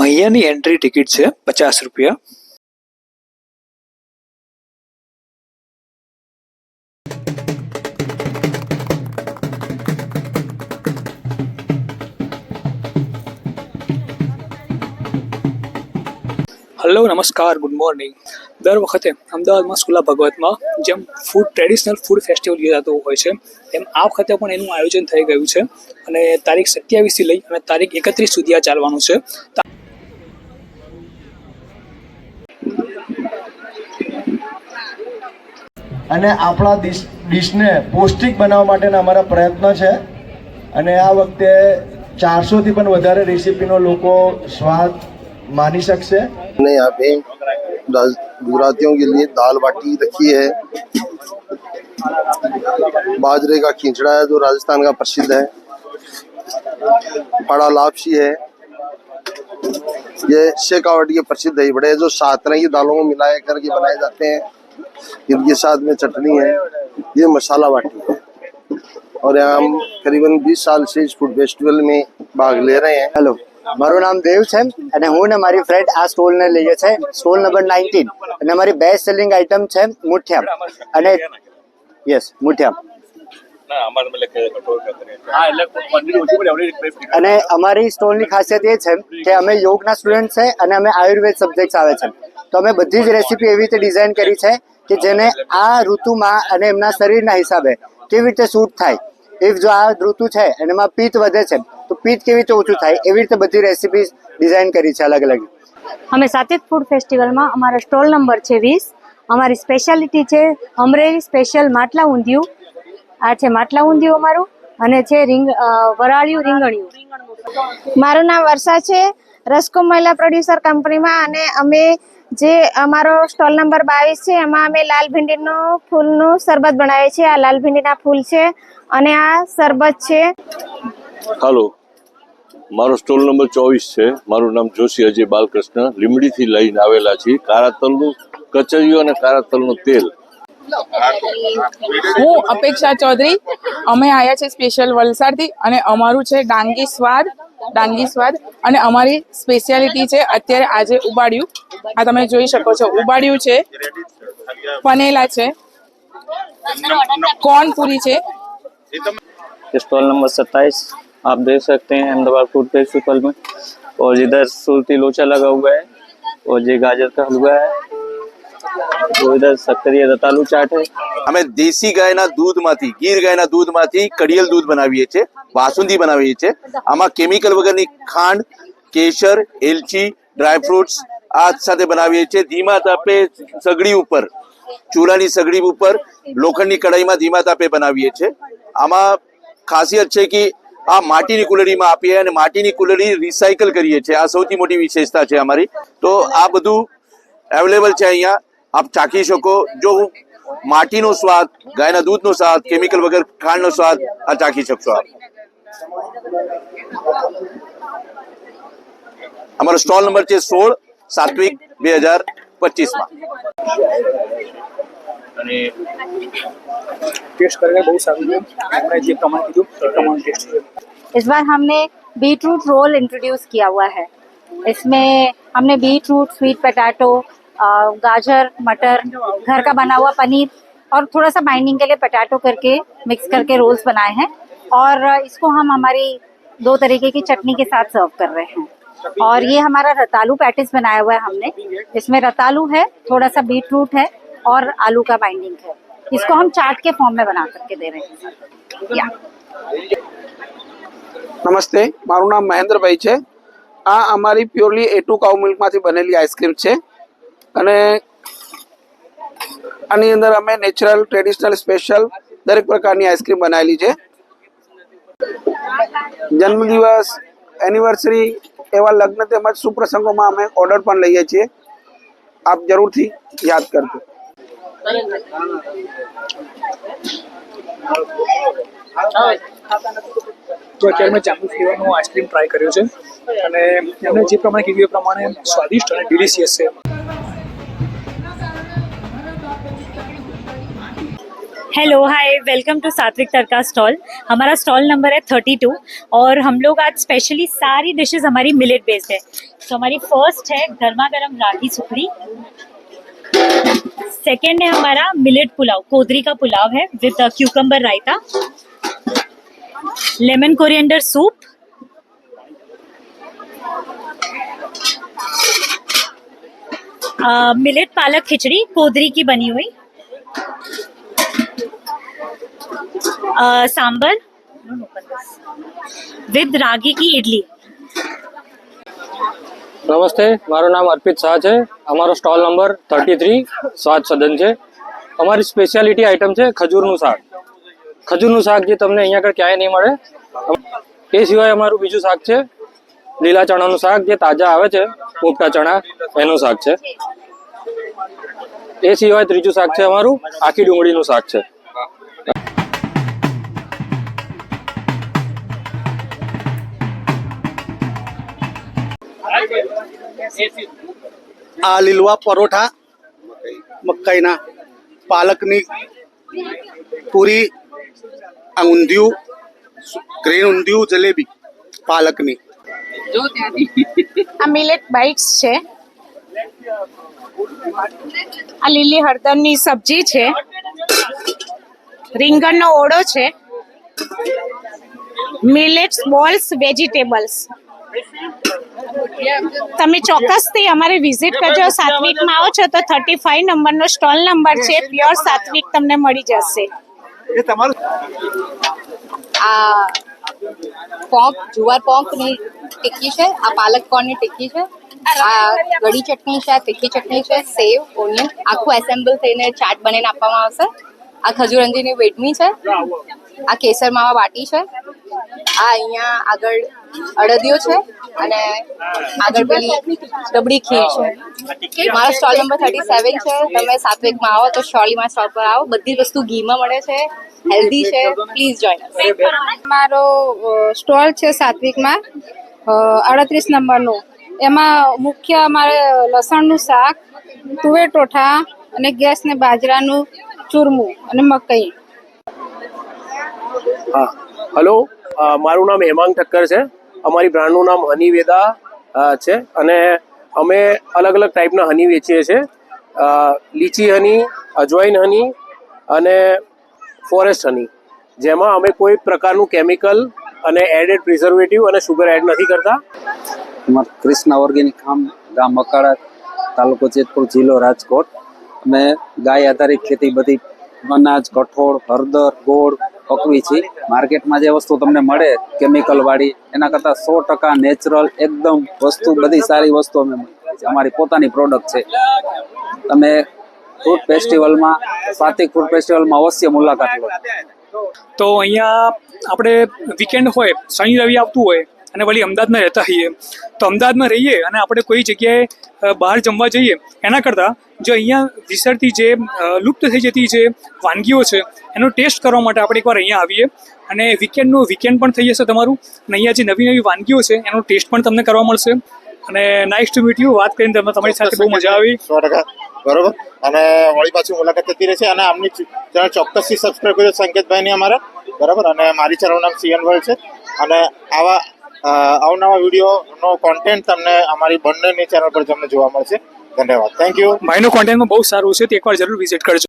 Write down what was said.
અહીંયાની entry ticket છે 50 રૂપિયા. Hello, નમસ્કાર, ગુડ મોર્નિંગ. દર વખતે અમદાવાદમાં સુલા ભગવતમાં જેમ ટ્રેડિશનલ ફૂડ ફેસ્ટિવલ યોજાતો હોય છે એમ આ વખતે પણ એનું આયોજન થઈ ગયું છે અને તારીખ 27થી લઈ અને તારીખ 31 સુધી આ ચાલવાનું છે. અને આપણા ડિશને પૌષ્ટિક બનાવવા માટેના અમારા પ્રયત્નો છે અને આ વખતે 400થી પણ વધારે રેસીપીનો લોકો સ્વાદ मानी सकते हैं. यहाँ पे गुजरातियों के लिए दाल बाटी रखी है, बाजरे का खींचड़ा है जो राजस्थान का प्रसिद्ध है, बड़ा लापसी है, ये शेखावटी के प्रसिद्ध दही बड़े जो 7 तरह की दालों को मिलाया करके बनाए जाते हैं. इनके साथ में चटनी है, ये मसाला बाटी है. और यहाँ हम करीबन 20 साल से इस फूड फेस्टिवल में भाग ले रहे हैं. हेलो, મારું નામ દેવ છે અને હું ને મારી ફ્રેન્ડ આ સ્ટોલને લઈએ છે, સ્ટોલ નંબર 19, અને અમારી બેસ્ટ સેલિંગ આઇટમ છે મુઠિયામ. અને યસ, મુઠિયામ. અને અમારી સ્ટોલની ખાસિયત એ છે કે અમે યોગના સ્ટુડન્ટ છે અને અમે આયુર્વેદ સબ્જેક્ટ આવે છે, તો અમે બધી જ રેસીપી એવી રીતે ડિઝાઇન કરી છે કે જેને આ ઋતુમાં અને એમના શરીરના હિસાબે કેવી રીતે શૂટ થાય. ઇફ જો આ ઋતુ છે અને એમાં પિત્ત વધે છે તો પિત્ત કેવી રીતે ઓછું થાય, એવી રીતે બધી રેસીપી ડિઝાઇન કરી છે અલગ અલગ. અમે સાત્વિક ફૂડ ફેસ્ટિવલમાં અમારો સ્ટોલ નંબર છે 20. અમારી સ્પેશિયાલિટી છે અમરેલી સ્પેશિયલ માટલા ઊંધિયું. આ છે માટલા ઊંધિયું અમારું, અને છે વરાળિયું રીંગણિયું. મારું નામ વર્ષા છે, રસકો મહિલા પ્રોડ્યુસર કંપનીમાં, અને અમે જે અમારો સ્ટોલ નંબર 22 છે એમાં અમે લાલ ભીંડીનું ફૂલનું શરબત બનાવીએ છીએ. આ લાલ ભીંડીના ફૂલ છે અને આ શરબત છે. હાલો, મારો સ્ટોલ નંબર 24 છે. મારું નામ જોશી અજય બાલકૃષ્ણ. લીમડીથી લઈને આવેલા છીએ કાળા તલનું કચરિયું અને કાળા તલનું તેલ. હું અપેક્ષા ચૌધરી. અમે આવ્યા છે સ્પેશિયલ વલસાડથી અને અમારું છે ડાંગી સ્વાદ અને અમારી સ્પેશિયાલિટી છે અત્યારે આજે ઉબાડિયું. આ તમે જોઈ શકો છો, ઉબાડિયું છે, પનેલા છે, કોર્ન પૂરી છે. स्टॉल नंबर 27 आप देख सकते हैं अहमदाबाद फूड फेस्टिवल में. और इधर सुरती लोचा लगा हुआ है और ये गाजर का हलवा है. तो इधर सक्करिया रतालू चाट है. અમે દેશી ગાયના દૂધમાંથી, ગીર ગાયના દૂધમાંથી કડિયલ દૂધ બનાવીએ છીએ, બાસુંદી બનાવીએ છીએ. આમાં કેમિકલ વગરની ખાંડ, કેસર, એલચી, ડ્રાયફ્રૂટ્સ આ સાથે બનાવીએ છીએ. ધીમા તાપે સગડી ઉપર, ચૂલાની સગડી ઉપર લોખંડની કઢાઈમાં ધીમા તાપે બનાવીએ છીએ. આમાં ખાસિયત છે કે આ માટીની કુલડીમાં આપીએ અને માટીની કુલડી રિસાયકલ કરીએ છીએ. આ સૌથી મોટી વિશેષતા છે અમારી. તો આ બધું અવેલેબલ છે અહીંયા, આપ ચાખી શકો. જો માટીનો સ્વાદ, ગાયના દૂધનો સ્વાદ, કેમિકલ વગર ખાંડનો સ્વાદ આ ચાખી શકશો આપ. અમારો સ્ટોલ નંબર છે 16 સાત્વિક 2025 અને ટેસ્ટ करके बहुत सारी हमने જે પ્રમાણે કીધું એ પ્રમાણે ટેસ્ટ છે. इस बार हमने बीटरूट रोल इंट्रोड्यूस किया हुआ है. इसमें हमने बीटरूट, स्वीट पोटैटो, गाजर, मटर, घर का बना हुआ पनीर और थोड़ा सा बाइंडिंग के लिए पोटैटो करके मिक्स करके रोल्स बनाए हैं. और इसको हम हमारी 2 तरीके की चटनी के साथ सर्व कर रहे हैं. और ये हमारा रतालू पैटिस बनाया हुआ है हमने. इसमें रतालू है, थोड़ा सा बीटरूट है और आलू का बाइंडिंग है. इसको हम चाट के फॉर्म में बना करके दे रहे हैं. નમસ્તે, મારું નામ મહેન્દ્રભાઈ છે. આ અમારી પ્યોરલી A2 કાઉ મિલ્કમાંથી બનેલી આઈસ્ક્રીમ છે અને આની અંદર અમે નેચરલ, ટ્રેડિશનલ, સ્પેશિયલ દરેક પ્રકારની આઈસ્ક્રીમ બનાવેલી છે. જન્મદિવસ, એનિવર્સરી એવા લગ્ન તેમજ સુપ્રસંગોમાં અમે ઓર્ડર પણ લઈએ છીએ. આપ જરૂરથી યાદ કરજો. તો અત્યારે મેં જાંબુ ફ્લેવરનો આઈસ્ક્રીમ ટ્રાય કર્યો છે અને એમણે જે પ્રમાણે કીધું એ પ્રમાણે સ્વાદિષ્ટ અને ડિલિશિયસ છે. हेलो हाय वेलकम टू सात्विक तड़का स्टॉल। हमारा स्टॉल नंबर है 32 और हम लोग आज स्पेशली सारी डिशेस हमारी मिलेट बेस्ड है। तो हमारी फर्स्ट है गर्मा गर्म रागी सुखड़ी, सेकेंड है हमारा मिलेट पुलाव, कोदरी का पुलाव है with cucumber raita, lemon coriander soup, millet पालक खिचड़ी कोदरी की बनी हुई, सांबर विद रागी की इडली। નમસ્તે, મારું નામ અર્પિત શાહ છે. અમારો સ્ટોલ નંબર 33 સ્વાદ સદન છે. અમારી સ્પેશિયાલિટી આઇટમ છે ખજૂરનું શાક. ખજૂરનું શાક જે તમને અહીંયા આગળ ક્યાંય નહીં મળે. એ સિવાય અમારું બીજું શાક છે લીલા ચણાનું શાક, જે તાજા આવે છે મોટા ચણા, એનું શાક છે. એ સિવાય ત્રીજું શાક છે અમારું આખી ડુંગળીનું શાક છે. આ લીલવા પરોઠા, મકાઈના, પાલકની પૂરી, આ ઊંધિયું, ગ્રીન ઊંધિયું, જલેબી પાલકની. આ મિલેટ બાઇટ્સ છે. આ લીલી હળદરની સબ્જી છે. રીંગણનો ઓળો છે. Millets balls vegetables. તમે ચોક્કસથી અમારે વિઝિટ કરજો. સાત્વિકમાં આવો છો તો 35 નંબરનો સ્ટોલ નંબર છે. પ્યોર સાત્વિક તમને મળી જશે. આ પોંક, જુવાર પોંકની ટિક્કી છે. આ પાલક કોર્નની ટિક્કી છે. આ ગળી ચટણી છે. આ તીખી ચટણી છે. સેવ, ઓનિયન આખું એસેમ્બલ થઈને ચાટ બનાવીને આપવામાં આવશે. આ ખજૂર અંજીરની વેડમી છે. આ કેસર માવા બાટી છે. આ અહીંયા આગળ અડદિયો છે અને આગળ પેલી ડબડી ખીર છે. મારો સ્ટોલ નંબર 37 છે. તમે સાત્વિકમાં આવો તો શ્યોરલી મારા સ્ટોલ પર આવો. બધી વસ્તુ ઘીમાં મળે છે, હેલ્ધી છે. પ્લીઝ જોઈન અસ. મારો સ્ટોલ છે સાત્વિકમાં 38 નંબરનો. એમાં મુખ્ય અમારે લસણનું શાક, તુવેર ટોઠા અને ગેસ ને બાજરાનું ચૂરમું અને મકઈ. હા, હલો, મારું નામ હેમાંગ ઠક્કર છે. અમારી બ્રાન્ડનું નામ હની વેદા છે અને અમે અલગ અલગ ટાઈપના હની વેચીએ છીએ. લીચી હની, અજવાઈન હની અને ફોરેસ્ટ હની, જેમાં અમે કોઈ પ્રકારનું કેમિકલ અને એડેડ પ્રિઝર્વેટિવ અને સુગર એડ નથી કરતા. કૃષ્ણા ઓર્ગેનિક ફાર્મ, ગામ મકાડા, તાલુકો જેતપુર, જિલ્લો રાજકોટ. અમે ગાય આધારિત ખેતી, બધી અનાજ, કઠોળ, હળદર, ગોળ પકવી છે. માર્કેટમાં જે વસ્તુ તમને મળે કેમિકલ વાળી, એના કરતાં 100% નેચરલ એકદમ વસ્તુ, બધી સારી વસ્તુ અમે અમારી પોતાની પ્રોડક્ટ છે. તમે ફ્રૂટ ફેસ્ટિવલમાં, સાત્વિક ફ્રૂટ ફેસ્ટિવલમાં અવશ્ય મુલાકાત લો. તો અહીંયા આપણે વીકેન્ડ હોય, શનિ રવિ આવતું હોય અને વળી અમદાવાદમાં રહેતા હોઈએ તો અમદાવાદમાં રહીએ અને આપણે કોઈ જગ્યાએ બહાર જમવા જઈએ એના કરતાં જો અહીંયા વિસરતી જે લુપ્ત થઈ જતી જે વાનગીઓ છે એનો ટેસ્ટ કરવા માટે આપણે એકવાર અહીંયા આવીએ અને વીકેન્ડનું વીકેન્ડ પણ થઈ જશે તમારું અને અહીંયા જે નવી નવી વાનગીઓ છે એનો ટેસ્ટ પણ તમને કરવા મળશે. અને નાઇસ ટુ મીટ યુ. વાત કરીને તમારી સાથે બહુ મજા આવી. 100% બરોબર. અને વળી પાછી મુલાકાત થતી રહેશે અને આમની ચેનલ ચોક્કસથી સબસ્ક્રાઈબ કરજો, સંકેતભાઈની અમારા, બરાબર. અને મારી ચેનલનું નામ CN વર્લ્ડ છે અને આવા અવનવા વિડીયોનો કોન્ટેન્ટ તમને અમારી બંનેની ચેનલ પર તમને જોવા મળશે. ધન્યવાદ. Thank you. ભાઈનું કોન્ટેન્ટમાં બહુ સારું છે, તે એકવાર જરૂર વિઝિટ કરજો.